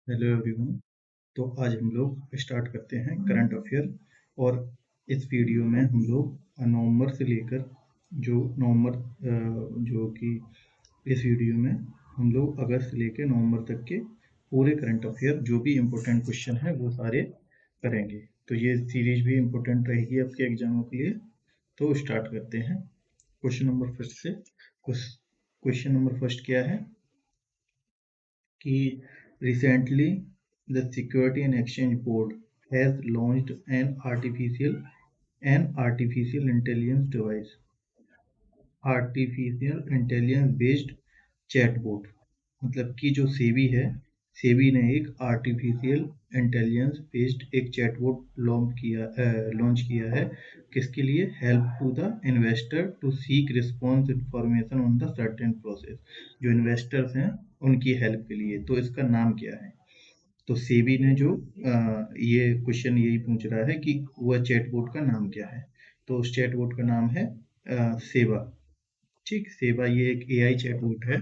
Hello everyone. तो आज हम लोग स्टार्ट करते हैं करंट अफेयर। और इस वीडियो में हम लोग नवंबर से लेकर जो कि इस वीडियो में हम लोग अगस्त से लेकर नवंबर तक के पूरे करंट अफेयर जो भी इम्पोर्टेंट क्वेश्चन है वो सारे करेंगे। तो ये सीरीज भी इम्पोर्टेंट रहेगी आपके एग्जामों के लिए। तो स्टार्ट करते हैं क्वेश्चन नंबर फर्स्ट से। क्वेश्चन नंबर फर्स्ट क्या है कि recently the Security and Exchange Board has launched an artificial intelligence device, artificial intelligence based chatbot. मतलब कि जो सेबी है, सेबी ने एक आर्टिफिशियल इंटेलिजेंस बेस्ड एक चैटबॉट लॉन्च किया है। किसके लिए? Help to the investor to seek response information on the certain process. जो इन्वेस्टर्स हैं उनकी हेल्प के लिए। तो इसका नाम क्या है? तो सेबी ने जो ये क्वेश्चन यही पूछ रहा है कि वह चैटबॉट का नाम क्या है। तो उस चैटबॉट का नाम है सेवा। ठीक, सेवा ये एक एआई चैटबॉट है।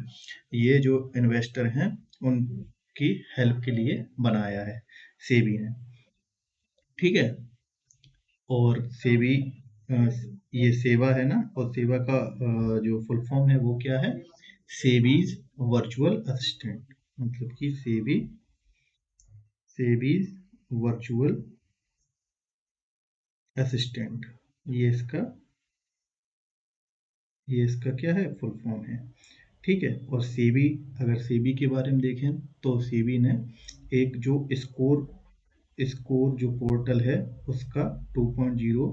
ये जो इन्वेस्टर हैं उनकी हेल्प के लिए बनाया है सेबी ने। ठीक है। और सेबी ये सेवा है ना, और सेवा का जो फुल फॉर्म है वो क्या है? SEBI's virtual assistant. मतलब कि सेबीज वर्चुअल असिस्टेंट। ये इसका ये इसका क्या है? फुल फॉर्म है। ठीक है। और सेबी, अगर सेबी के बारे में देखें तो सेबी ने एक जो स्कोर जो पोर्टल है उसका 2.0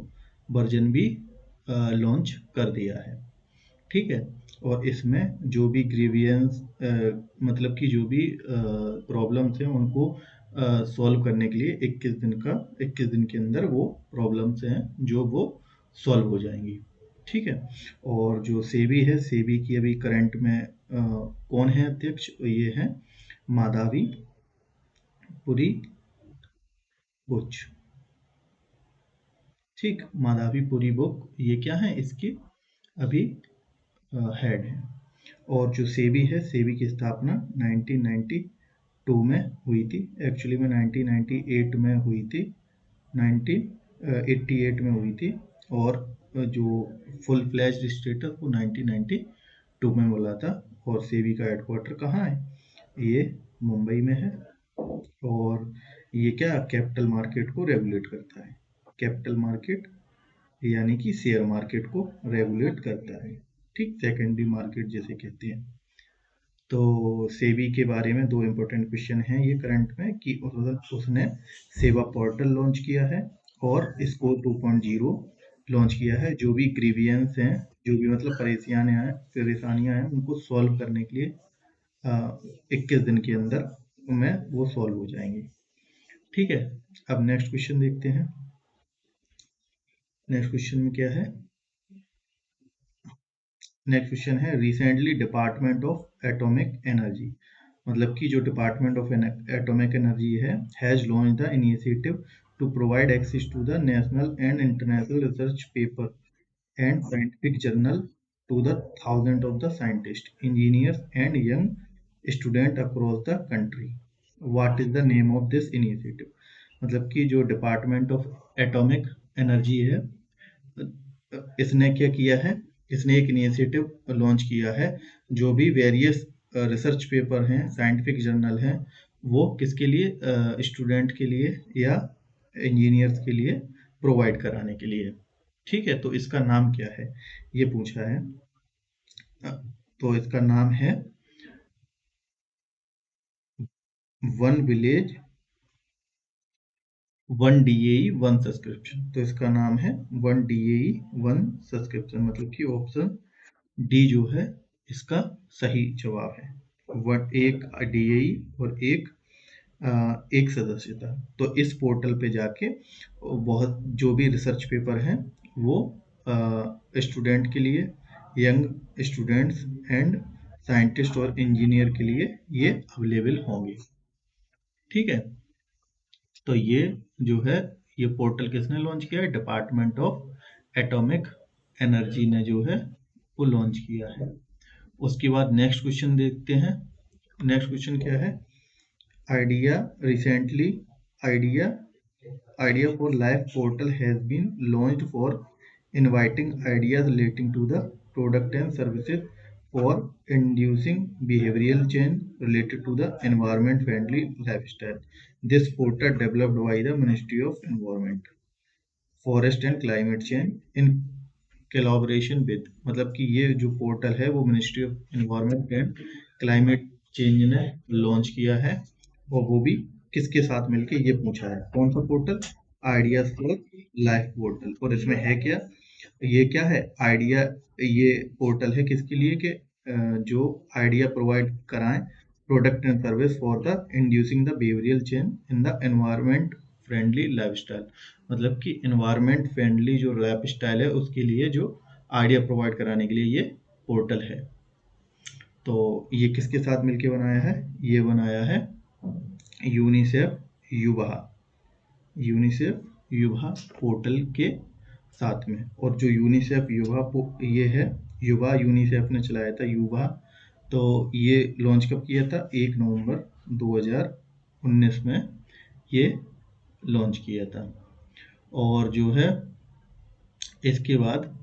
वर्जन भी लॉन्च कर दिया है। ठीक है। और इसमें जो भी ग्रीवियंस मतलब कि जो भी प्रॉब्लम्स हैं उनको सॉल्व करने के लिए 21 दिन के अंदर वो प्रॉब्लम्स हैं जो वो सॉल्व हो जाएंगी। ठीक है। और जो सेबी है, सेबी की अभी करंट में कौन है अध्यक्ष? ये है माधवी पुरी बुच। ठीक, माधवी पुरी बुक ये क्या है? इसकी अभी हेड है। और जो सेबी है, सेबी की स्थापना 1992 में हुई थी। एक्चुअली में 1998 में हुई थी, 1988 में हुई थी। और जो फुल फ्लैज्ड स्टेटस वो 1992 में बोला था। और सेबी का हेडक्वार्टर कहाँ है? ये मुंबई में है। और ये क्या कैपिटल मार्केट को रेगुलेट करता है? कैपिटल मार्केट यानी कि शेयर मार्केट को रेगुलेट करता है। ठीक, सेकेंडरी मार्केट जैसे कहते हैं। तो सेबी के बारे में दो इम्पोर्टेंट क्वेश्चन हैं ये करंट में कि उसने सेवा पोर्टल लॉन्च किया है और इसको 2.0 लॉन्च किया है। जो भी ग्रीवियंस हैं, जो भी मतलब परेशानियां हैं उनको सॉल्व करने के लिए 21 दिन के अंदर में वो सॉल्व हो जाएंगी। ठीक है। अब नेक्स्ट क्वेश्चन देखते हैं। नेक्स्ट क्वेश्चन में क्या है? नेक्स्ट क्वेश्चन है recently department of atomic energy. मतलब कि जो डिपार्टमेंट ऑफ एटॉमिक एनर्जी है has launch the initiative to provide access to the national and international research paper and scientific journal to the thousand of the scientist engineers and young student across the country. What is the name of this initiative? मतलब कि जो department of atomic energy है, इसने क्या किया है? इसने एक इनिशिएटिव लॉन्च किया है। जो भी वेरियस रिसर्च पेपर हैं, साइंटिफिक जर्नल हैं, वो किसके लिए? स्टूडेंट के लिए या इंजीनियर्स के लिए प्रोवाइड कराने के लिए। ठीक है। तो इसका नाम क्या है ये पूछा है। तो इसका नाम है one village one DAE one subscription. तो इसका नाम है वन डीएई वन सब्सक्रिप्शन। मतलब कि ऑप्शन डी जो है इसका सही जवाब है। एक डीएई और एक सदस्यता। तो इस पोर्टल पे जाके बहुत जो भी रिसर्च पेपर हैं वो स्टूडेंट के लिए, यंग स्टूडेंट्स एंड साइंटिस्ट और इंजीनियर के लिए ये अवेलेबल होंगे। ठीक है। तो ये जो है ये पोर्टल किसने लॉन्च किया है? डिपार्टमेंट ऑफ एटॉमिक एनर्जी ने जो है वो लॉन्च किया है। उसके बाद नेक्स्ट क्वेश्चन देखते हैं। नेक्स्ट क्वेश्चन क्या है? Idea recently, Idea Idea for Life portal has been launched for inviting ideas relating to the product and services for inducing behavioral change related to the environment friendly lifestyle. This portal developed by the Ministry of Environment, Forest and Climate Change in collaboration with, मतलब कि ये जो portal है वो ministry of environment and climate change ने launch किया है, और वो भी किसके साथ मिलके, ये पूछा है कौन सा portal, ideas for life portal. और इसमें है क्या, ये क्या है आइडिया, ये पोर्टल है किसके लिए कि जो आइडिया प्रोवाइड कराएं product and service for the inducing the behavioural change in the environment friendly lifestyle, मतलब कि एनवायरनमेंट फ्रेंडली जो लाइफस्टाइल है उसके लिए जो आइडिया प्रोवाइड कराने के लिए ये पोर्टल है। तो ये किसके साथ मिलके बनाया है, ये बनाया है यूनिसेफ युवा, यूनिसेफ युवा पोर्टल के साथ में। और जो यूनिसेफ युवा ये है, युवा यूनिसेफ ने चलाया था युवा, तो ये लॉन्च कब किया था, 1 नवंबर 2019 में ये लॉन्च किया था। और जो है इसके बाद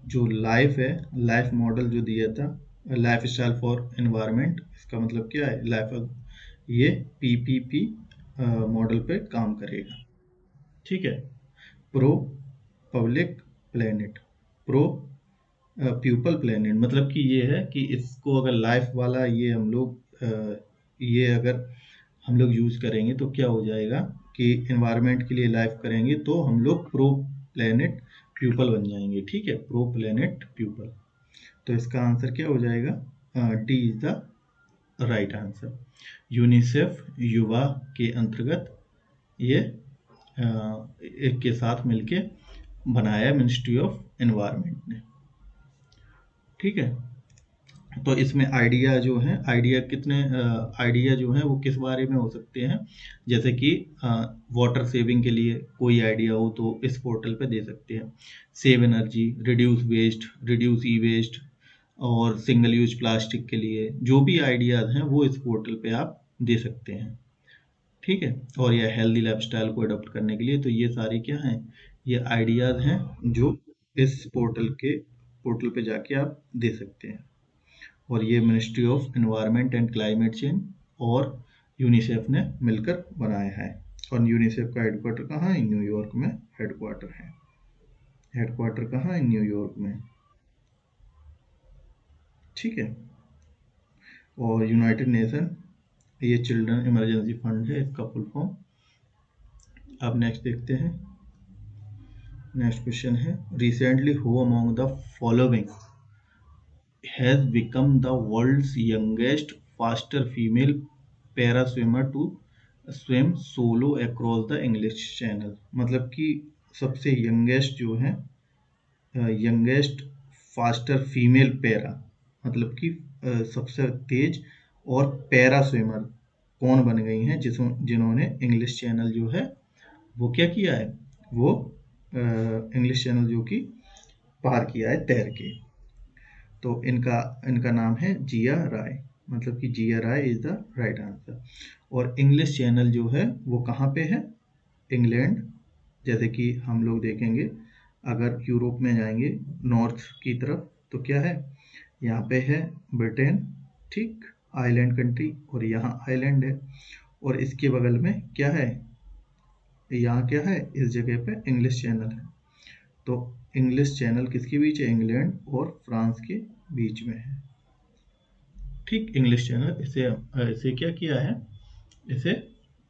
जो लाइफ है, लाइफ मॉडल जो दिया था, लाइफ स्टाइल फॉर एनवायरनमेंट, इसका मतलब क्या है, लाइफ, ये पीपीपी मॉडल पे काम करेगा। ठीक है, pro public planet, pro people planet, मतलब कि ये है कि इसको अगर लाइफ वाला ये हम लोग ये अगर हम लोग यूज करेंगे तो क्या हो जाएगा कि एनवायरनमेंट के लिए लाइफ करेंगे तो हम लोग प्रो प्लेनेट प्यूपल बन जाएंगे। ठीक है, प्रो प्लेनेट प्यूपल, तो इसका आंसर क्या हो जाएगा, D is the right answer. UNICEF युवा के अंतर्गत ये एक के साथ मिलके बनाया मिनिस्ट्री ऑफ एनवायरनमेंट ने। ठीक है, तो इसमें आइडिया जो है, आइडिया कितने आइडिया जो है वो किस बारे में हो सकते हैं, जैसे कि वाटर सेविंग के लिए कोई आइडिया हो तो इस पोर्टल पे दे सकते हैं, save energy, reduce waste, reduce e waste, और सिंगल यूज प्लास्टिक के लिए जो भी आइडियाज हैं वो इस पोर्टल पे आप दे सकते हैं। ठीक है, और यह हेल्दी लाइफस्टाइल को अडॉप्ट करने के लिए, तो ये सारे क्या हैं, ये आइडियाज हैं जो इस पोर्टल पे जाके आप दे सकते हैं। और ये ministry of environment and climate change और यूनिसेफ ने मिलकर बनाया है। और यूनिसेफ का हेडक्वार्टर कहाँ है, न्यूयॉर्क में हेडक्वार्टर है। हेडक्वार्टर कहाँ है, न्यूयॉर्क में। ठीक है, और यूनाइटेड नेशन, ये चिल्ड्रन इमरजेंसी फंड है इसका फुल फॉर्म। अब नेक्स्ट देखते हैं, नेक्स्ट क्वेश्चन है, recently who among the following has become the world's youngest faster female para swimmer to swim solo across the English Channel, मतलब कि सबसे यंगेस्ट जो है, यंगेस्ट फास्टर फीमेल पैरा, मतलब कि सबसे तेज और पैरा स्विमर कौन बन गई हैं जिन्होंने इंग्लिश चैनल जो है वो क्या किया है, वो इंग्लिश चैनल जो कि पार किया है तैर के। तो इनका इनका नाम है जिया राय, मतलब कि जिया राय इज द राइट आंसर। और इंग्लिश चैनल जो है वो कहाँ पे है, इंग्लैंड, जैसे कि हम लोग देखेंगे अगर यूरोप में जाएंगे नॉर्थ की तरफ तो क्या है, यहाँ पे है ब्रिटेन, ठीक, आइलैंड कंट्री, और यहाँ आइलैंड है, और इसके बगल में क्या है, यहाँ क्या है, इस जगह पे इंग्लिश चैनल है। तो इंग्लिश चैनल किसके बीच है, इंग्लैंड और फ्रांस के बीच में है। ठीक, इंग्लिश चैनल इसे क्या किया है, इसे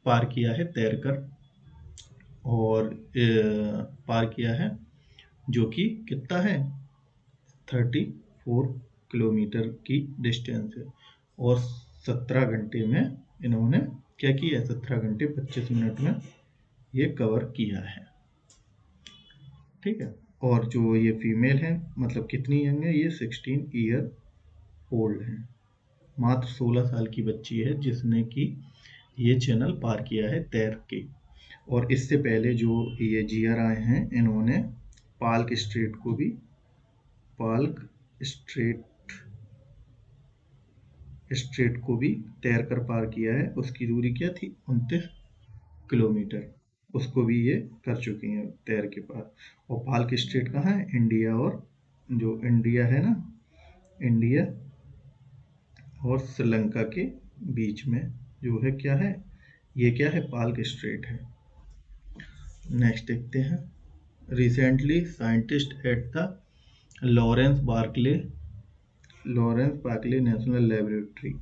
पार किया है तैरकर, और पार किया है, जो कि कितना है, 34 किलोमीटर की डिस्टेंस है, और 17 घंटे में इन्होंने क्या किया है, 17 घंटे 25 मिनट में ये कवर किया है। ठीक है, और जो ये फीमेल है, मतलब कितनी यंग है, ये 16 ईयर ओल्ड है, मात्र 16 साल की बच्ची है जिसने कि ये चैनल पार किया है तैर के। और इससे पहले जो ये जिया राय हैं, इन्होंने पाल्क स्ट्रेट को भी, पाल्क स्ट्रेट स्ट्रेट को भी तैर कर पार किया है। उसकी दूरी क्या थी? 29 किलोमीटर। उसको भी ये कर चुकी हैं तैर के पार। और पाल्क स्ट्रेट कहाँ है? इंडिया और जो इंडिया है ना, इंडिया और श्रीलंका के बीच में जो है क्या है, ये क्या है? पाल्क स्ट्रेट है। नेक्स्ट देखते हैं। Recently scientist at the Lawrence Berkeley National Laboratory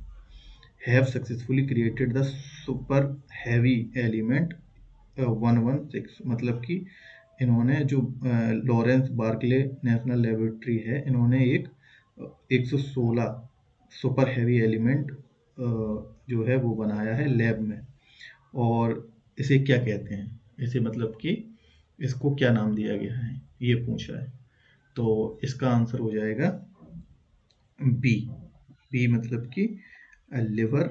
have successfully created the super heavy element 116। मतलब कि इन्होंने जो लॉरेंस बार्कले नेशनल लेबोरेटरी है, इन्होंने एक 116 सुपर हैवी एलिमेंट जो है वो बनाया है लैब में। और इसे क्या कहते हैं? इसे मतलब कि इसको क्या नाम दिया गया है, ये पूछा है। तो इसका आंसर हो जाएगा बी। बी मतलब कि लिवर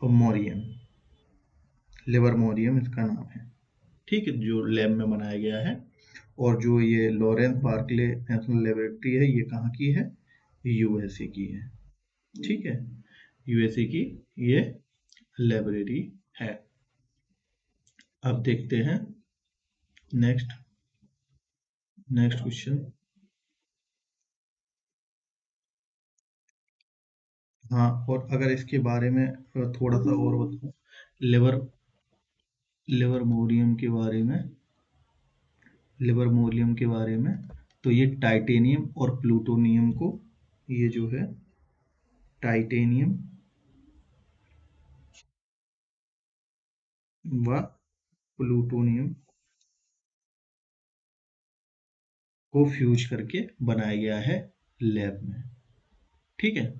मोरियम। लिवर्मोरियम इसका नाम है। ठीक है, जो लैब में बनाया गया है। और जो ये लॉरेंस बार्कले नेशनल लेबोरेटरी है, ये कहाँ की है? यूएसए की है। ठीक है, यूएसए की ये लाइब्रेरी है। अब देखते हैं नेक्स्ट नेक्स्ट क्वेश्चन। हाँ, और अगर इसके बारे में थोड़ा सा और बताऊं, लिवर लिवर्मोरियम के बारे में लिवर्मोरियम के बारे में, तो ये टाइटेनियम और प्लूटोनियम को, ये जो है टाइटेनियम व प्लूटोनियम को फ्यूज करके बनाया गया है लैब में। ठीक है,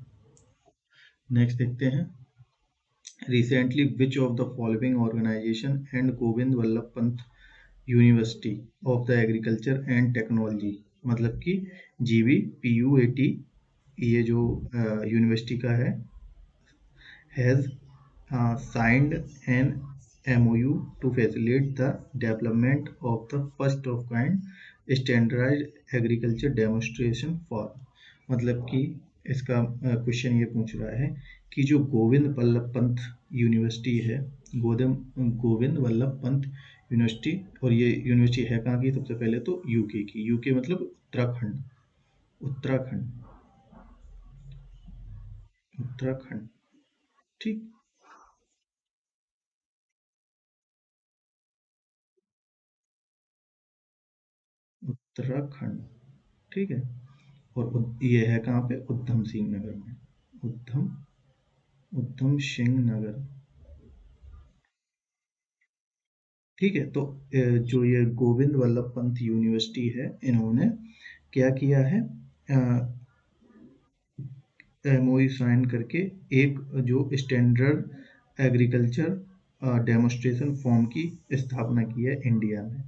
नेक्स्ट देखते हैं। Recently which of the following organisation and Govind Ballabh Pant University of the Agriculture and Technology, मतलब कि जीवी पीयूएटी, ये जो यूनिवर्सिटी का है, has signed an MOU to facilitate the development of the first of kind standardized agriculture demonstration farm। मतलब कि इसका क्वेश्चन ये पूछ रहा है कि जो गोविंद वल्लभ पंत यूनिवर्सिटी है, गोविंद वल्लभ पंत यूनिवर्सिटी, और ये यूनिवर्सिटी है कहाँ की? सबसे पहले तो यूके की। यूके मतलब उत्तराखंड। उत्तराखंड। उत्तराखंड। ठीक। उत्तराखंड। ठीक है। और ये है कहाँ पे? उधम सिंह नगर में। उधम उधम सिंह नगर। ठीक है, तो जो ये गोविंद वल्लभ पंत यूनिवर्सिटी है, इन्होंने क्या किया है? एमओयू साइन करके एक जो स्टैंडर्ड एग्रीकल्चर डेमोस्ट्रेशन फॉर्म की स्थापना की है इंडिया में।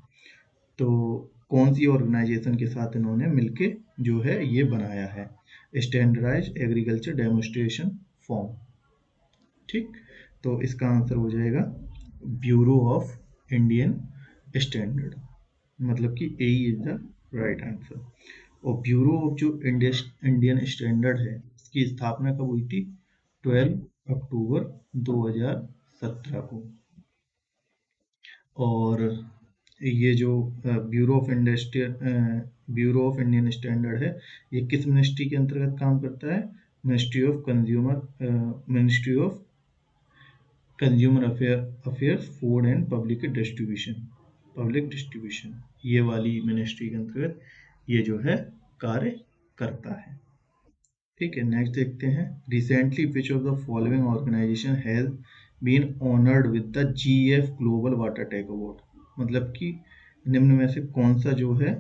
तो कौन सी ऑर्गेनाइजेशन के साथ इन्होंने मिलके जो है ये बनाया है? Standardised agriculture demonstration form. ठीक, तो इसका आंसर हो जाएगा ब्यूरो ऑफ इंडियन स्टैंडर्ड। मतलब कि ए इज द राइट आंसर। और ब्यूरो ऑफ जो इंडियन स्टैंडर्ड है, इसकी स्थापना कब हुई थी? 12 अक्टूबर 2017 को। और ये जो ब्यूरो ऑफ इंडियन स्टैंडर्ड है, ये किस मिनिस्ट्री के अंतर्गत काम करता है? Ministry of consumer affairs, food and public distribution, ये वाली मिनिस्ट्री के अंतर्गत ये जो है कार्य करता है। ठीक है, नेक्स्ट देखते हैं। Recently which of the following organisation has been honoured with the GF Global Water Tech Award. मतलब कि निम्न में से कौन सा जो है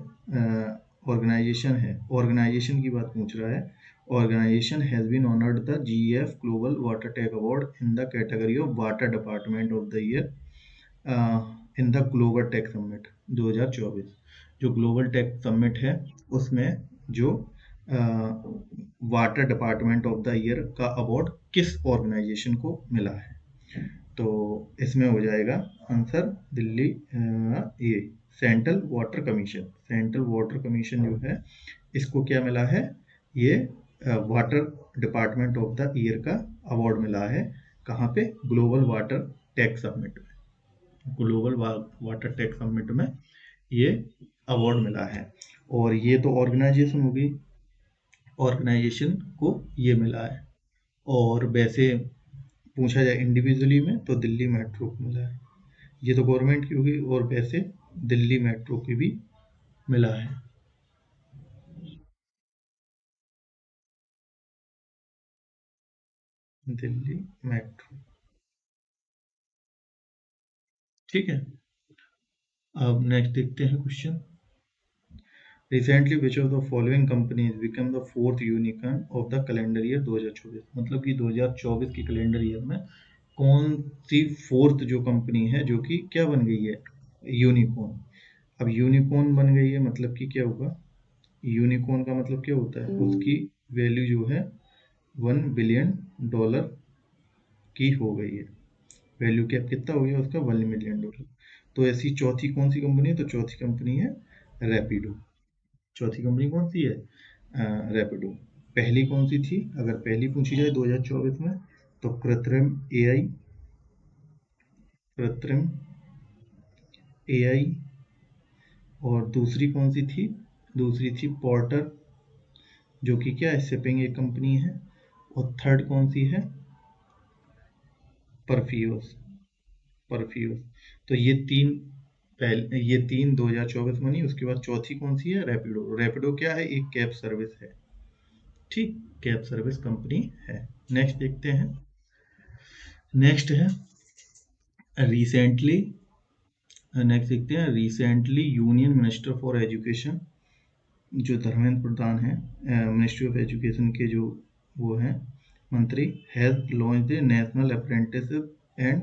ऑर्गेनाइजेशन है, ऑर्गेनाइजेशन की बात पूछ रहा है। Organisation has been honoured the GF Global Water Tech Award in the category of water department of the year in the Global Tech Summit 2024। जो ग्लोबल टेक समिट है, उसमें जो water department of the year का award किस organisation को मिला है? तो इसमें हो जाएगा आंसर दिल्ली, ये central water commission. Central water commission जो है, इसको क्या मिला है? ये water department of the year का अवार्ड मिला है। कहाँ पे? ग्लोबल वाटर टेक समिट में। ग्लोबल वाटर टेक समिट में ये अवार्ड मिला है। और ये तो ऑर्गेनाइजेशन होगी, ऑर्गेनाइजेशन को ये मिला है। और वैसे पूछा जाए इंडिविजुअली में तो दिल्ली मेट्रो को मिला है। ये तो गवर्नमेंट की होगी, और वैसे दिल्ली मेट्रो की भी मिला है। दिल्ली मेट्रो। ठीक है, अब नेक्स्ट देखते हैं question. Recently which of the following companies become the fourth unicorn of the calendar year 2024? मतलब कि 2024 के कैलेंडर ईयर में कौन सी फोर्थ जो कंपनी है जो कि क्या बन गई है? यूनिकॉर्न। अब यूनिकॉर्न बन गई है मतलब कि क्या होगा? यूनिकॉर्न का मतलब क्या होता है? उसकी वैल्यू जो है $1 बिलियन की हो गई है। वैल्यू कैप कितना हो गया उसका? $1 मिलियन। तो ऐसी चौथी कौन सी कंपनी है? तो चौथी कंपनी है रैपिडो। चौथी कंपनी कौन सी है? रैपिडो। पहली कौन सी थी? अगर पहली पूछी जाए 2024 में, तो कृत्रिम एआई, कृत्रिम एआई। और दूसरी कौन सी थी? दूसरी थी पोर्टर, जो कि क्या है? शिपिंग एक कंपनी है। और थर्ड कौन सी है? परफ्यूज। परफ्यूज। तो ये तीन, पहले ये तीन 2024 में नहीं, उसके बाद चौथी कौन सी है? रैपिडो। रैपिडो क्या है? एक कैब सर्विस है। ठीक, कैब सर्विस कंपनी है। नेक्स्ट देखते हैं। नेक्स्ट है रिसेंटली, नेक्स्ट देखते हैं recently union minister for education, जो धर्मेंद्र प्रधान है, मिनिस्ट्री ऑफ एजुकेशन के जो वो हैं मंत्री, has launch the national apprenticeship and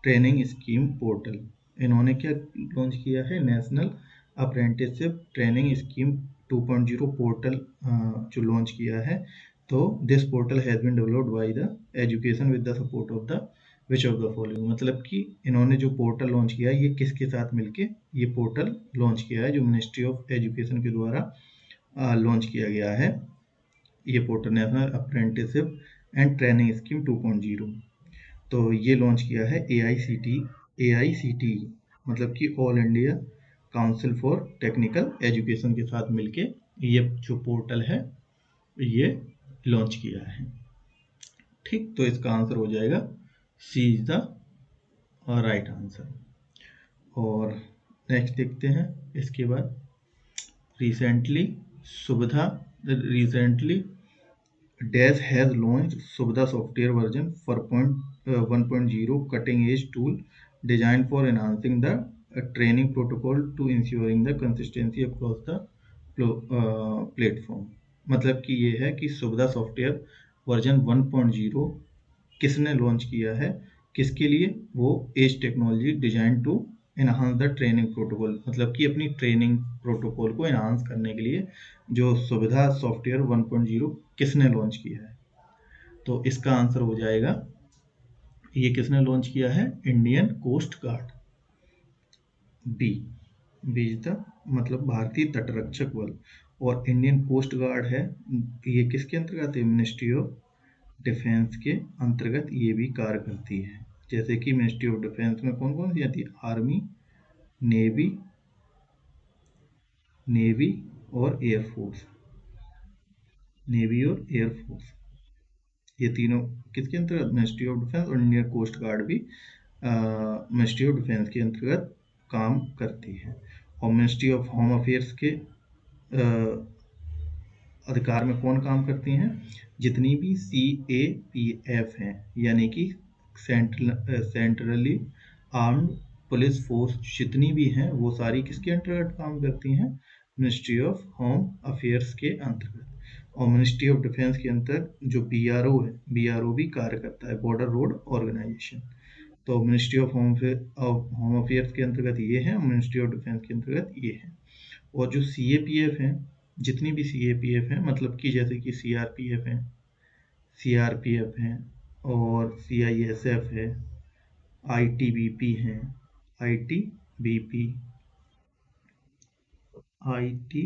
training scheme portal. इन्होंने क्या लॉन्च किया है? National apprenticeship training scheme 2.0 portal जो लॉन्च किया है। तो this portal has been developed by the education with the support of the which of the following. मतलब कि इन्होंने जो पोर्टल लॉन्च किया है, ये किसके साथ मिलके ये पोर्टल लॉन्च किया है? जो मिनिस्ट्री ऑफ एजुकेशन के द्वारा लॉन्च किया गया है ये portal, national apprenticeship and training scheme 2.0। तो ये लॉन्च किया है ए आई सी टी, मतलब कि all India council for technical education के साथ मिलके ये जो पोर्टल है ये लॉन्च किया है। ठीक, तो इसका आंसर हो जाएगा सी इज द राइट आंसर। और नेक्स्ट देखते हैं इसके बाद। रिसेंटली सुविधा, recently Dash has launched Subhada software version for 1.0 cutting-edge tool designed for enhancing the training protocol to ensuring the consistency across the platform। मतलब कि ये है कि सुविधा सॉफ्टवेयर वर्जन 1.0 किसने लॉन्च किया है? किसके लिए? वो as technology design to enhance the training protocol, मतलब कि अपनी ट्रेनिंग प्रोटोकॉल को एनहांस करने के लिए जो सुविधा सॉफ्टवेयर 1.0 किसने लॉन्च किया है? तो इसका आंसर हो जाएगा, ये किसने लॉन्च किया है? Indian coast guard. B, B is the मतलब भारतीय तटरक्षक बल। और इंडियन कोस्ट गार्ड है, ये किसके अंतर्गत है? मिनिस्ट्री ऑफ डिफेंस के अंतर्गत ये भी कार्य करती है। जैसे कि मिनिस्ट्री ऑफ डिफेंस में कौन कौन सी आती है? आर्मी, नेवी, नेवी और एयरफोर्स। नेवी और एयरफोर्स, ये तीनों किसके अंतर्गत? Ministry of defence. और इंडियन कोस्ट गार्ड भी मिनिस्ट्री ऑफ डिफेंस के अंतर्गत काम करती है। और मिनिस्ट्री ऑफ होम अफेयर्स के अधिकार में कौन काम करती हैं? जितनी भी CAPF हैं, यानी कि सेंट्रली आर्म्ड पुलिस फोर्स जितनी भी हैं, वो सारी किसके अंतर्गत काम करती हैं? मिनिस्ट्री ऑफ होम अफेयर्स के अंतर्गत। और मिनिस्ट्री ऑफ डिफेंस के अंतर्गत जो BRO है, BRO भी कार्य करता है, बॉर्डर रोड ऑर्गेनाइजेशन। तो मिनिस्ट्री ऑफ होम अफेयर्स के अंतर्गत ये है, और मिनिस्ट्री ऑफ डिफेंस के अंतर्गत ये है। और जो CAPF हैं, जितनी भी CAPF हैं, मतलब कि जैसे कि CRPF हैं, CRPF हैं, और CISF है, ITBP हैं, ITBP, IT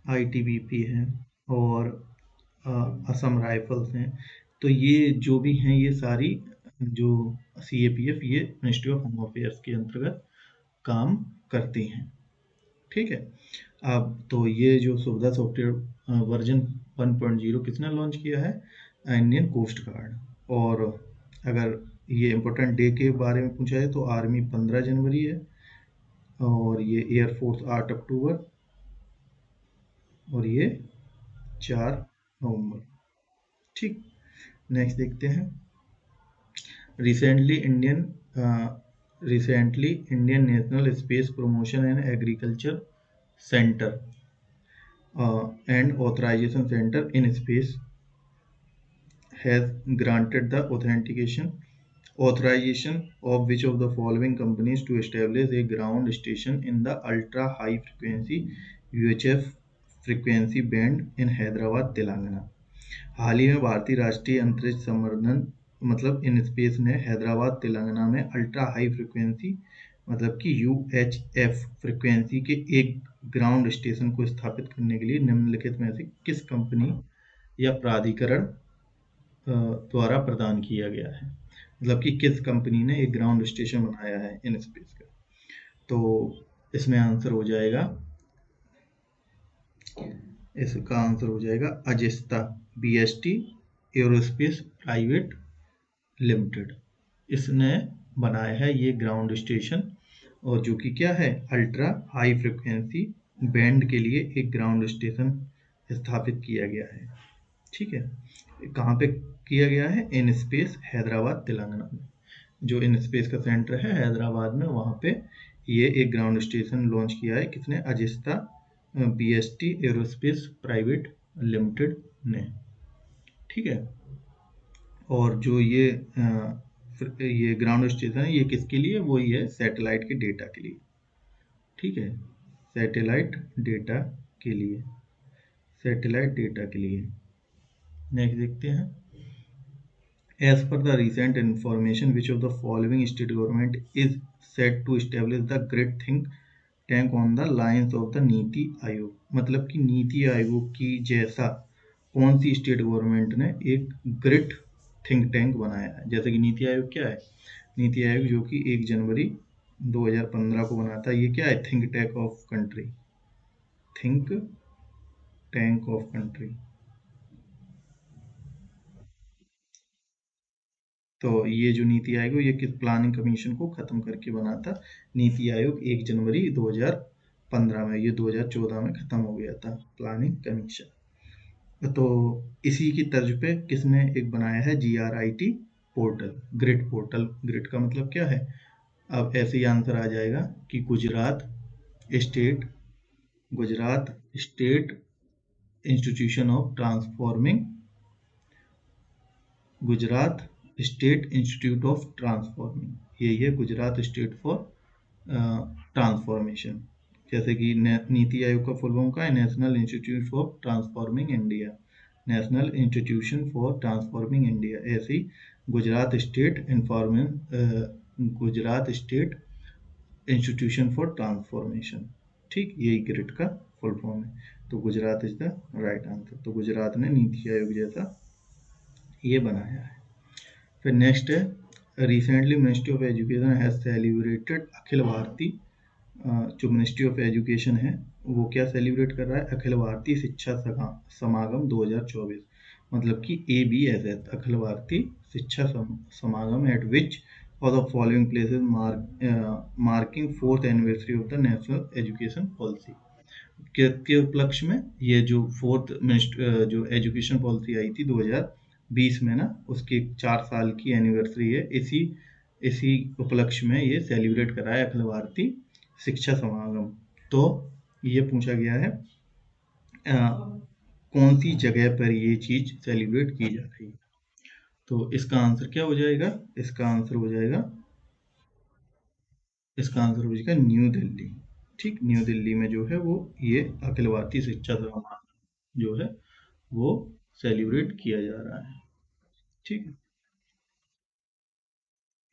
ITBP हैं, और असम राइफल्स हैं। तो ये जो भी हैं ये सारी जो CAPF ये मिनिस्ट्री ऑफ होम अफेयर्स के अंतर्गत काम करती हैं। ठीक है। अब तो ये जो सुविधा सॉफ्टवेयर वर्जन 1.0 किसने लॉन्च किया है? Indian coast guard. और अगर ये इम्पोर्टेंट डे के बारे में पूछा है तो आर्मी 15 जनवरी है, और ये एयरफोर्स 8 अक्टूबर, और ये 4 नवंबर। ठीक। नेक्स्ट देखते हैं। Recently Indian recently Indian national space promotion and agriculture centre and authorization center in space has granted the authorization of which of the following companies to establish a ground station in the ultra high frequency UHF frequency band in Hyderabad, Telangana। हाल ही में भारतीय राष्ट्रीय अंतरिक्ष संवर्धन मतलब in space ने हैदराबाद तेलंगाना में ultra high frequency मतलब कि UHF फ्रिक्वेंसी के एक ग्राउंड स्टेशन को स्थापित करने के लिए निम्नलिखित में से किस कंपनी या प्राधिकरण द्वारा प्रदान किया गया है? मतलब कि किस कंपनी ने एक ग्राउंड स्टेशन बनाया है इन स्पेस का? तो इसमें आंसर हो जाएगा, इसका आंसर हो जाएगा अजिस्ता BST एरोस्पेस प्राइवेट लिमिटेड। इसने बनाया है ये ग्राउंड स्टेशन, और जो कि क्या है, अल्ट्रा हाई फ्रिक्वेंसी बैंड के लिए एक ग्राउंड स्टेशन स्थापित किया गया है। ठीक है। कहाँ पे किया गया है? इन स्पेस हैदराबाद तेलंगाना में। जो इन स्पेस का सेंटर है हैदराबाद में, वहाँ पे ये एक ग्राउंड स्टेशन लॉन्च किया है। किसने? अजिस्ता BST एरोस्पेस प्राइवेट लिमिटेड ने। ठीक है। और जो ये ग्राउंड स्टेशन है ये किसके लिए? वो ये सैटेलाइट के डेटा के लिए। ठीक है। सैटेलाइट डेटा के लिए, सैटेलाइट डेटा के लिए। नेक्स्ट देखते हैं। As per the recent information, which of the following state government is set to establish the great think tank on the lines of the NITI Aayog? मतलब कि नीति आयोग की जैसा कौन सी स्टेट गवर्नमेंट ने एक ग्रेट थिंक टैंक बनाया है? जैसे कि नीति आयोग क्या है? नीति आयोग जो कि 1 जनवरी 2015 को बना था, ये क्या है? Think tank of country, think tank of country. तो ये जो नीति आयोग ये किस प्लानिंग कमीशन को खत्म करके बना था? नीति आयोग 1 जनवरी 2015 में, ये 2014 में खत्म हो गया था प्लानिंग कमीशन। तो इसी की तर्ज पे किसने एक बनाया है? GRIT portal, grid portal. Grid का मतलब क्या है? अब ऐसे ही आंसर आ जाएगा कि state Gujarat state institution of transforming, Gujarat state institute of transforming, ये है गुजरात स्टेट फॉर ट्रांसफॉर्मेशन। जैसे कि नीति आयोग का फुल फॉर्म का है? National institute for transforming India, national institution for transforming India. ऐसे ही Gujarat state institution for transformation. ठीक, यही ग्रिड का फुल फॉर्म है। तो Gujarat is the right answer. तो गुजरात ने नीति आयोग जैसा ये बनाया है। फिर नेक्स्ट है, recently ministry of education has celebrated Akhil Bharatiya जो मिनिस्ट्री ऑफ एजुकेशन है वो क्या सेलिब्रेट कर रहा है? अखिल भारतीय शिक्षा समागम 2024। मतलब कि ABSS, अखिल भारतीय शिक्षा समागम, eight which of the following places marking 4th anniversary of the national education policy. के उपलक्ष्य में ये जो जो एजुकेशन पॉलिसी आई थी 2020 में ना, उसकी 4 साल की एनिवर्सरी है। इसी इसी उपलक्ष्य में ये सेलिब्रेट कराया अखिल भारतीय शिक्षा समागम। तो ये पूछा गया है कौन सी जगह पर ये चीज सेलिब्रेट की जा रही है? तो इसका आंसर क्या हो जाएगा? इसका आंसर हो जाएगा, इसका आंसर हो जाएगा न्यू दिल्ली। ठीक, न्यू दिल्ली में जो है वो ये अखिल भारतीय शिक्षा समागम जो है वो सेलिब्रेट किया जा रहा है। ठीक है।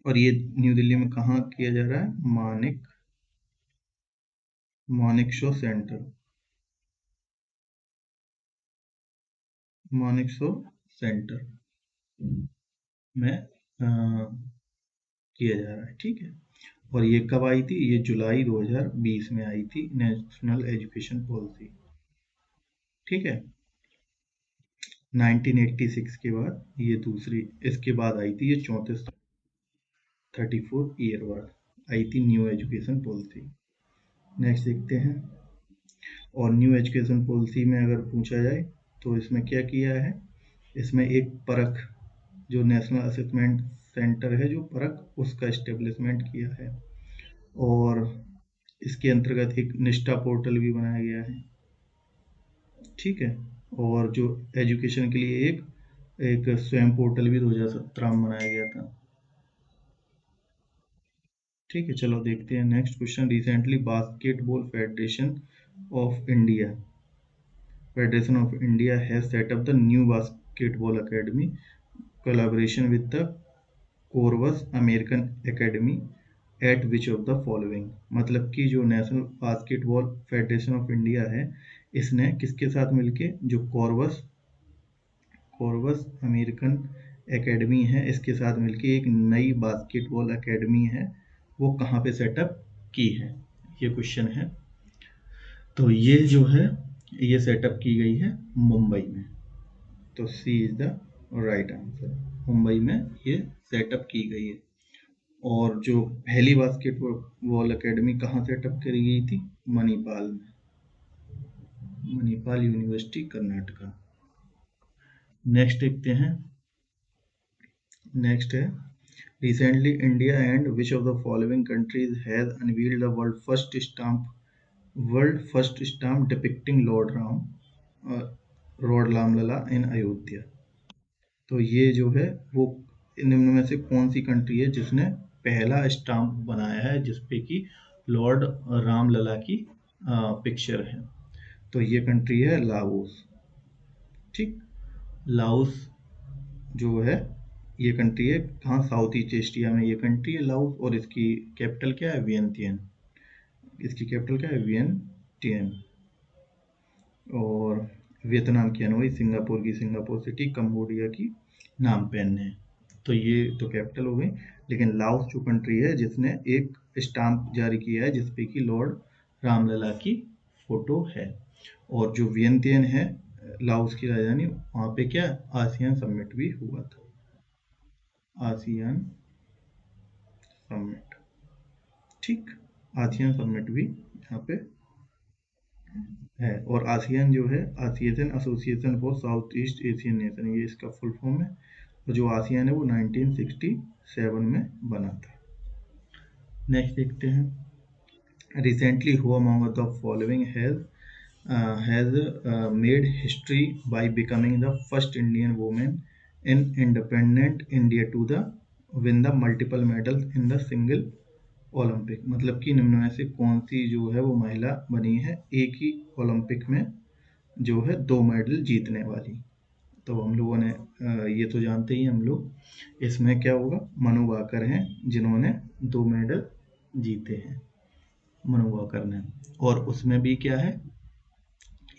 और ये न्यू दिल्ली में कहाँ किया जा रहा है? Manik show centre, Manik show centre. में किया जा रहा है, ठीक है। और ये कब आई थी? ये जुलाई 2020 में आई थी, नेशनल एजुकेशन पॉलिसी, ठीक है। 1986 के बाद ये दूसरी, इसके बाद आई थी ये 34 ईयर बाद आई थी न्यू एजुकेशन पॉलिसी। नेक्स्ट देखते हैं। और न्यू एजुकेशन पॉलिसी में अगर पूछा जाए तो इसमें क्या किया है, इसमें एक परख, जो नेशनल असेसमेंट सेंटर है, जो परख, उसका इस्टेब्लिशमेंट किया है। और इसके अंतर्गत एक निष्ठा पोर्टल भी बनाया गया है, ठीक है। और जो एजुकेशन के लिए एक एक स्वयं पोर्टल भी 2017 में बनाया गया था, ठीक है। चलो देखते हैं next question. Recently basketball federation of India has set up the new basketball academy collaboration with the कोरवस American academy eight which of the following. मतलब कि जो national basketball federation of India है, इसने किसके साथ मिलके, जो कोरवस कोरवस अमेरिकन एकेडमी है, इसके साथ मिलके एक नई बास्केटबॉल एकेडमी है, वो कहाँ पे सेटअप की है, ये क्वेश्चन है। तो ये जो है, ये सेटअप की गई है मुंबई में। तो C is the right answer. Mumbai में ये सेटअप की गई है। और जो पहली बास्केटबॉल एकेडमी कहाँ सेटअप करी गई थी? मणिपाल में, मणिपाल यूनिवर्सिटी कर्नाटका। नेक्स्ट देखते हैं। नेक्स्ट है, recently India and which of the following countries has unveiled the world first stamp depicting lord Ramlalla in Ayodhya. तो ये जो है वो निम्न में से कौन सी कंट्री है जिसने पहला स्टाम्प बनाया है जिसपे कि लॉर्ड रामलला की पिक्चर है? तो ये कंट्री है लाओस, ठीक। लाओस जो है, ये कंट्री है कहाँ? साउथ ईस्ट एशिया में ये कंट्री है लाओस। और इसकी कैपिटल क्या है? वियंतियन। इसकी कैपिटल क्या है? वियंतियन। और वियतनाम की हनोई, सिंगापुर की सिंगापुर सिटी, कंबोडिया की नाम पेन है। तो ये तो कैपिटल हो गई। लेकिन लाओस जो कंट्री है जिसने एक स्टाम्प जारी किया है जिसपे कि लॉर्ड रामलला की फोटो है। और जो वियंतियन है लाओस की राजधानी, वहाँ पे क्या आसियान समिट भी हुआ था, आसियान समिट, ठीक। आसियान समिट भी यहाँ पे है। और आसियान जो है, ASEAN association for south east Asian nation, ये इसका फुल फॉर्म है। और जो आसियान है वो 1967 में बना था। नेक्स्ट देखते हैं। Recently who among the following has made history by becoming the first Indian woman in independent India to the win the multiple medals in the single Olympic. मतलब कि निम्न में से कौन सी जो है वो महिला बनी है एक ही ओलंपिक में जो है 2 मेडल जीतने वाली? तो हम लोगों ने ये तो जानते ही हम लोग, इसमें क्या होगा, मनु भाकर हैं जिन्होंने 2 मेडल जीते हैं, मनु भाकर ने। और उसमें भी क्या है,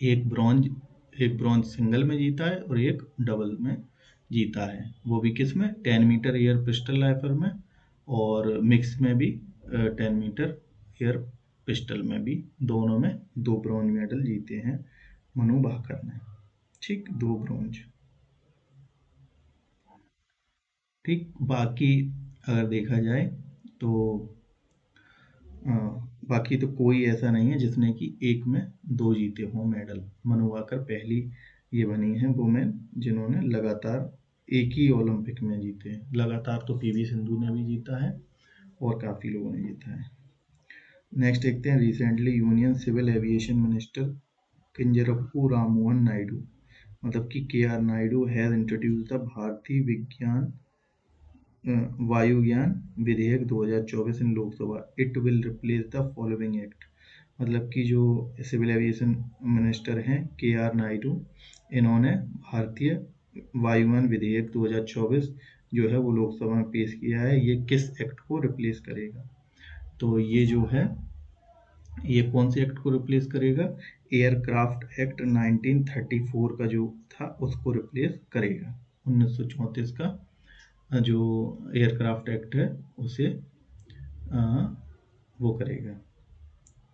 एक ब्रॉन्ज सिंगल में जीता है और एक डबल में जीता है। वो भी किस में? 10 मीटर एयर पिस्टल राइफल में। और मिक्स में भी 10 मीटर एयर पिस्टल में भी, दोनों में 2 ब्रॉन्ज मेडल जीते हैं मनु भाकर ने, ठीक, 2 ब्रॉन्ज, ठीक। बाकी अगर देखा जाए तो बाकी तो कोई ऐसा नहीं है जिसने कि एक में 2 जीते हों मेडल। मनु भाकर पहली ये बनी है वुमेन जिन्होंने लगातार एक ही ओलंपिक में जीते हैं। लगातार तो पीवी सिंधु ने भी जीता है और काफ़ी लोगों ने जीता है। नेक्स्ट देखते हैं। Recently union civil aviation minister Kinjarapu Rammohan Naidu, मतलब कि KR Naidu has introduce the Bharatiya Vigyan Vayuyan Vidheyak 2024 in Lok Sabha. It will replace the following act. मतलब कि जो सिविल एविएशन मिनिस्टर हैं KR नायडू, इन्होंने भारतीय वायुयान विधेयक 2024 जो है वो लोकसभा में पेश किया है। ये किस एक्ट को रिप्लेस करेगा? तो ये जो है, ये कौन से एक्ट को रिप्लेस करेगा? एयरक्राफ्ट एक्ट 1934 का जो था उसको रिप्लेस करेगा। 1934 का जो एयरक्राफ्ट एक्ट है उसे वो करेगा,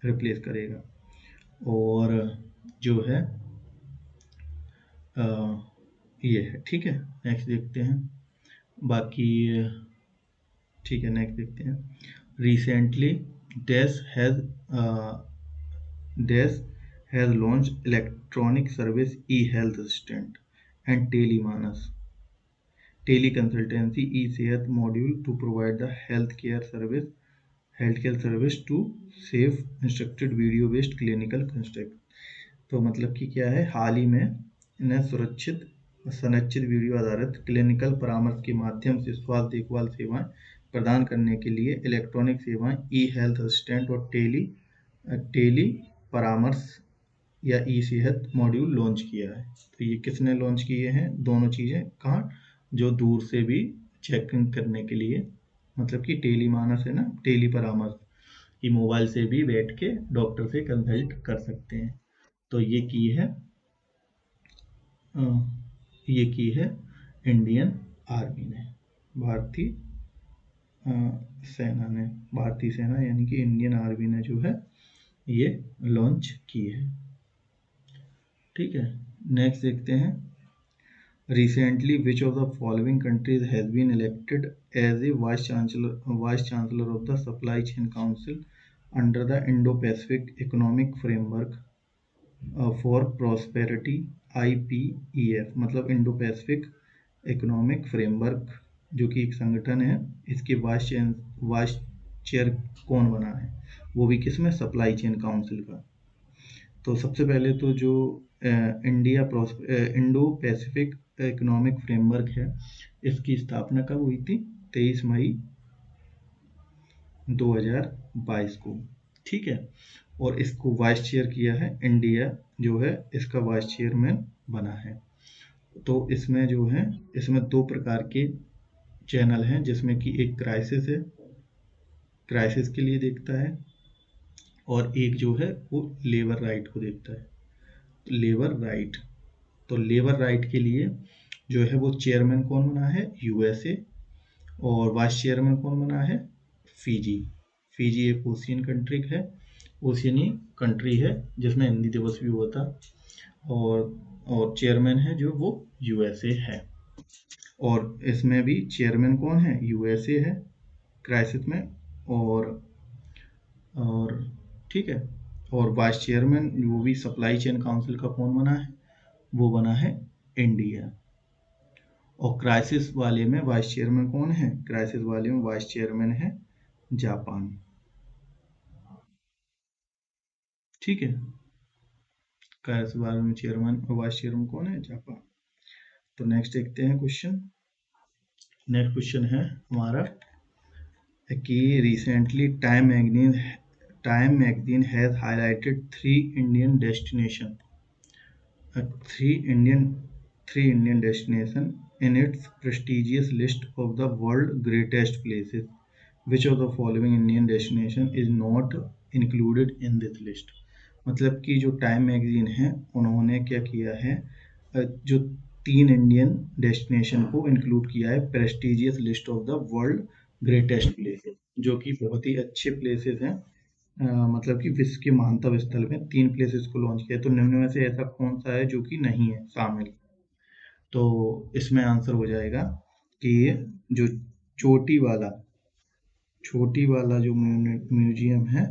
रिप्लेस करेगा। और जो है ये है, ठीक है। नेक्स्ट देखते हैं बाकी, ठीक है। नेक्स्ट देखते हैं, recently dash has dash has launch electronic service e health assistant and teleconsultancy e Sehat module to provide the health care service to safe instructed video based clinical construct. तो मतलब कि क्या है, हाल ही में इन्हें संरचित वीडियो आधारित क्लिनिकल परामर्श के माध्यम से स्वास्थ्य देखभाल सेवाएं प्रदान करने के लिए इलेक्ट्रॉनिक सेवाएं ई हेल्थ असिस्टेंट और टेली परामर्श या ई सेहत मॉड्यूल लॉन्च किया है। तो ये किसने लॉन्च किए हैं, दोनों चीज़ें, कहाँ, जो दूर से भी चेकिंग करने के लिए, मतलब कि टेली मानस है ना, टेली परामर्श, ये मोबाइल से भी बैठ के डॉक्टर से कंसल्ट कर सकते हैं। तो अ, ये की है इंडियन आर्मी ने, भारतीय सेना ने, भारतीय सेना यानी कि इंडियन आर्मी ने जो है ये लॉन्च की है, ठीक है। नेक्स्ट देखते हैं, recently which of the following countries has been elected as a vice chancellor of the supply chain council under the Indo-Pacific economic framework for prosperity IPEF, मतलब इंडो पैसिफिक इकोनॉमिक फ्रेमवर्क जो कि एक संगठन है, इसके vice chair कौन बना है, वो भी किसमें, सप्लाई चेन काउंसिल का। तो सबसे पहले तो जो इंडो पैसिफिक इकोनॉमिक फ्रेमवर्क है, इसकी स्थापना कब हुई थी, 23 मई 2022 को, ठीक है। और इसको वाइस चेयर किया है इंडिया, जो है इसका वाइस चेयरमैन बना है। तो इसमें जो है, इसमें दो प्रकार के चैनल हैं, जिसमें कि एक क्राइसिस है, क्राइसिस के लिए देखता है, और एक जो है वो लेबर राइट को देखता है, लेबर राइट। तो लेबर राइट के लिए जो है वो चेयरमैन कौन बना है, यूएसए, और वाइस चेयरमैन कौन बना है, फिजी। फिजी एक ओशियन कंट्री है, ओशियनी कंट्री है, जिसमें हिंदी दिवस भी हुआ था, और चेयरमैन है जो वो यूएसए है। और इसमें भी चेयरमैन कौन है, यूएसए है क्राइसिस में, और ठीक है। और वाइस चेयरमैन वो भी सप्लाई चेन काउंसिल का कौन बना है, वो बना है इंडिया। और क्राइसिस वाले में वाइस चेयरमैन कौन है, क्राइसिस वाले में वाइस चेयरमैन है जापान, ठीक है। क्राइसिस वाले में चेयरमैन और वाइस चेयरमैन कौन है, जापान। तो नेक्स्ट देखते हैं क्वेश्चन। नेक्स्ट क्वेश्चन है हमारा कि recently time magazine has highlighted three Indian three Indian destination in its prestigious list of the world greatest places. Which of the following Indian destination is not included in this list? मतलब कि जो time magazine है उन्होंने क्या किया है, जो 3 Indian destination को इंक्लूड किया है prestigious list of the world greatest places, जो कि बहुत ही अच्छे प्लेसेस हैं। मतलब कि विश्व के महानतम स्थल में 3 प्लेसेस को लॉन्च किया, तो निम्न में से ऐसा कौन सा है जो कि नहीं है शामिल। तो इसमें आंसर हो जाएगा कि जो चोटी वाला छोटी वाला जो म्यूजियम है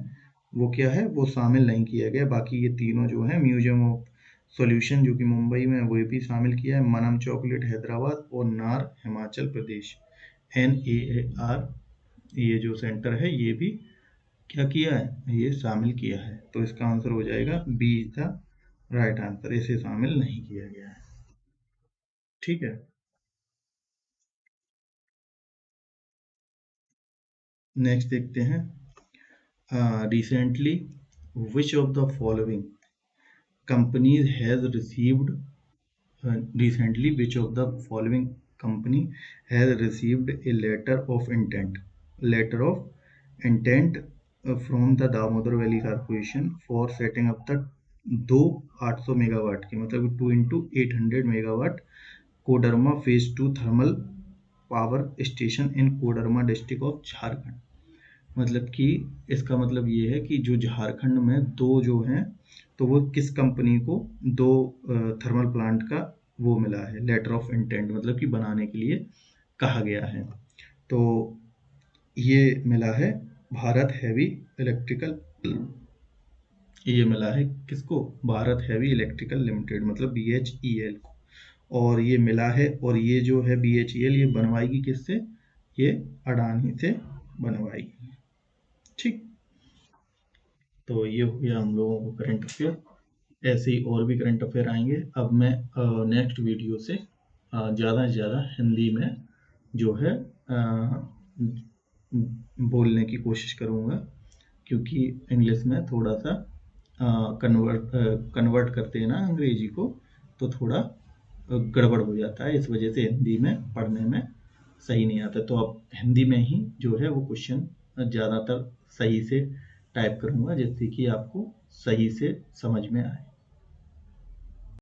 वो क्या है, वो शामिल नहीं किया गया। बाकी ये तीनों जो है, म्यूजियम ऑफ सॉल्यूशन जो कि मुंबई में है वो भी शामिल किया है, मनम चॉकलेट हैदराबाद और नार हिमाचल प्रदेश NAAR, ये जो सेंटर है ये भी क्या किया है, ये शामिल किया है। तो इसका आंसर हो जाएगा B is the right answer, इसे शामिल नहीं किया गया है, ठीक है। नेक्स्ट देखते हैं, recently which of the following companies has received recently which of the following company has received a letter of intent from the Damodar Valley Corporation for setting up the दो 800 मेगावाट की, मतलब 2 into 800 megawatt Koderma phase 2 thermal power station in Koderma district of Jharkhand. मतलब कि इसका मतलब ये है कि जो झारखंड में दो जो हैं, तो वो किस कंपनी को दो थर्मल प्लांट का वो मिला है, लेटर ऑफ इंटेंट, मतलब कि बनाने के लिए कहा गया है। तो ये मिला है भारत हैवी इलेक्ट्रिकल, ये मिला है किसको, भारत हैवी इलेक्ट्रिकल लिमिटेड मतलब BHEL को। और ये मिला है, और ये जो है BHEL ये बनवाएगी किससे, ये अडानी से बनवाएगी। ठीक, तो ये हो गया हम लोगों को करंट अफेयर। ऐसे ही और भी करंट अफेयर आएंगे। अब मैं नेक्स्ट वीडियो से ज़्यादा से ज़्यादा हिंदी में जो है बोलने की कोशिश करूँगा, क्योंकि इंग्लिश में थोड़ा सा कन्वर्ट करते हैं ना अंग्रेजी को, तो थोड़ा गड़बड़ हो जाता है, इस वजह से हिंदी में पढ़ने में सही नहीं आता। तो अब हिंदी में ही जो है वो क्वेश्चन ज़्यादातर सही से टाइप करूँगा, जिससे कि आपको सही से समझ में आए।